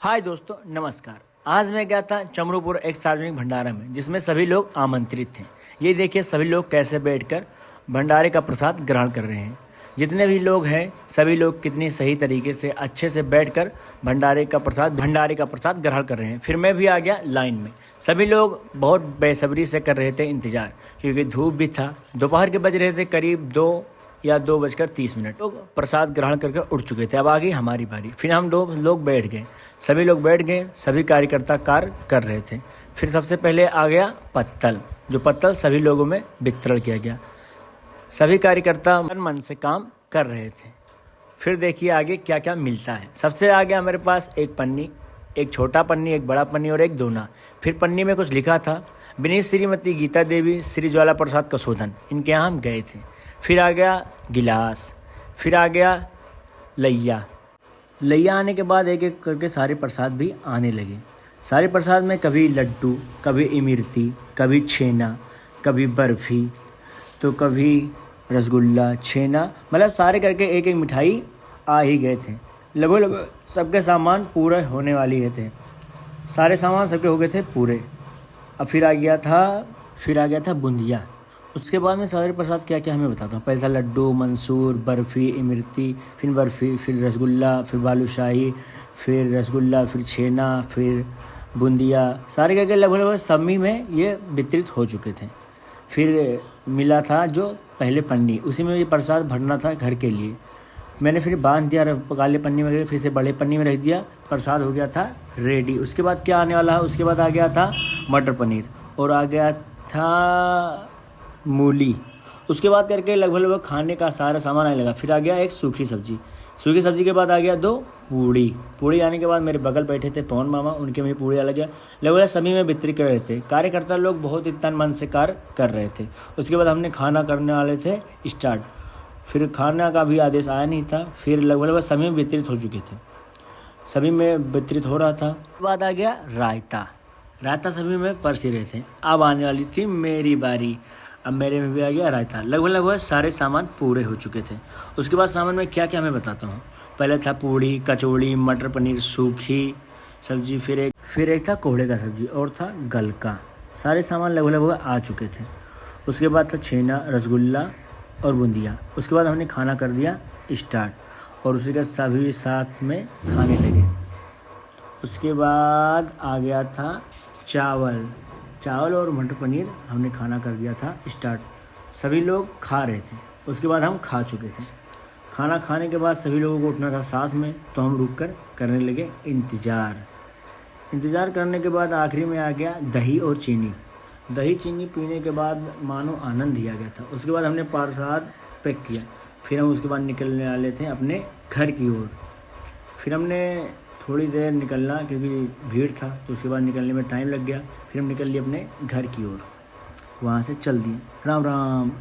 हाय दोस्तों, नमस्कार। आज मैं गया था चमरूपुर एक सार्वजनिक भंडारा में, जिसमें सभी लोग आमंत्रित थे। ये देखिए सभी लोग कैसे बैठकर भंडारे का प्रसाद ग्रहण कर रहे हैं। जितने भी लोग हैं सभी लोग कितनी सही तरीके से अच्छे से बैठकर भंडारे का प्रसाद ग्रहण कर रहे हैं। फिर मैं भी आ गया लाइन में। सभी लोग बहुत बेसब्री से कर रहे थे इंतजार, क्योंकि धूप भी था। दोपहर के बज रहे थे करीब 2:30 लोग प्रसाद ग्रहण करके उठ चुके थे। अब आ गई हमारी बारी। फिर हम लोग बैठ गए। सभी लोग बैठ गए। सभी कार्यकर्ता कार्य कर रहे थे। फिर सबसे पहले आ गया पत्तल, जो पत्तल सभी लोगों में वितरण किया गया। सभी कार्यकर्ता मन से काम कर रहे थे। फिर देखिए आगे क्या क्या मिलता है। सबसे आगे हमारे पास एक पन्नी, एक छोटा पन्नी, एक बड़ा पन्नी और एक दोना। फिर पन्नी में कुछ लिखा था, विनीत श्रीमती गीता देवी, श्री ज्वाला प्रसाद कसोधन, इनके यहाँ हम गए थे। फिर आ गया गिलास। फिर आ गया लैया आने के बाद एक एक करके सारे प्रसाद भी आने लगे। सारे प्रसाद में कभी लड्डू, कभी इमरती, कभी छेना, कभी बर्फ़ी, तो कभी रसगुल्ला, छेना, मतलब सारे करके एक एक मिठाई आ ही गए थे। लगभग सबके सामान पूरे होने वाले ही थे। सारे सामान सबके हो गए थे पूरे। अब फिर आ गया था बूंदिया। उसके बाद में सारे प्रसाद क्या क्या हमें बताता हूँ। पहले था लड्डू, मंसूर, बर्फ़ी, इमरती, फिर बर्फ़ी, फिर रसगुल्ला, फिर बालूशाही, फिर रसगुल्ला, फिर छेना, फिर बूंदिया, सारे करके लगभग सभी में ये वितरित हो चुके थे। फिर मिला था जो पहले पन्नी, उसी में ये प्रसाद भरना था घर के लिए। मैंने फिर बांध दिया काले पन्नी में, फिर से बड़े पन्नी में रख दिया। प्रसाद हो गया था रेडी। उसके बाद क्या आने वाला है, उसके बाद आ गया था मटर पनीर और आ गया था मूली। उसके बाद करके लगभग खाने का सारा सामान आने लगा। फिर आ गया एक सूखी सब्जी के बाद आ गया 2 पूड़ी आने के बाद मेरे बगल बैठे थे पवन मामा, उनके में पूड़ी आ गया। लगभग सभी में वितरित कर रहे थे। कार्यकर्ता लोग बहुत ही तन मन से कार्य कर रहे थे। उसके बाद हमने खाना करने वाले थे स्टार्ट। फिर खाना का भी आदेश आया नहीं था। फिर लगभग सभी में वितरित हो चुके थे, सभी में वितरित हो रहा था। उसके बाद आ गया रायता सभी में परस रहे थे। अब आने वाली थी मेरी बारी। अब मेरे में भी आ गया रायता। लगभग सारे सामान पूरे हो चुके थे। उसके बाद सामान में क्या क्या मैं बताता हूँ। पहले था पूड़ी, कचौड़ी, मटर पनीर, सूखी सब्जी, फिर एक था कोहड़े का सब्जी और था गलका। सारे सामान लगभग आ चुके थे। उसके बाद था छेना, रसगुल्ला और बूंदिया। उसके बाद हमने खाना कर दिया स्टार्ट और उसी के सभी साथ में खाने लगे। उसके बाद आ गया था चावल और मटर पनीर। हमने खाना कर दिया था स्टार्ट। सभी लोग खा रहे थे। उसके बाद हम खा चुके थे। खाना खाने के बाद सभी लोगों को उठना था साथ में, तो हम रुक कर करने लगे इंतज़ार करने के बाद आखिरी में आ गया दही और चीनी। दही चीनी पीने के बाद मानो आनंद ही आ गया था। उसके बाद हमने प्रसाद पैक किया। फिर हम उसके बाद निकलने वाले थे अपने घर की ओर। फिर हमने थोड़ी देर निकलना, क्योंकि भीड़ था, तो उसके बाद निकलने में टाइम लग गया। फिर हम निकल लिए अपने घर की ओर, वहाँ से चल दिए। राम राम।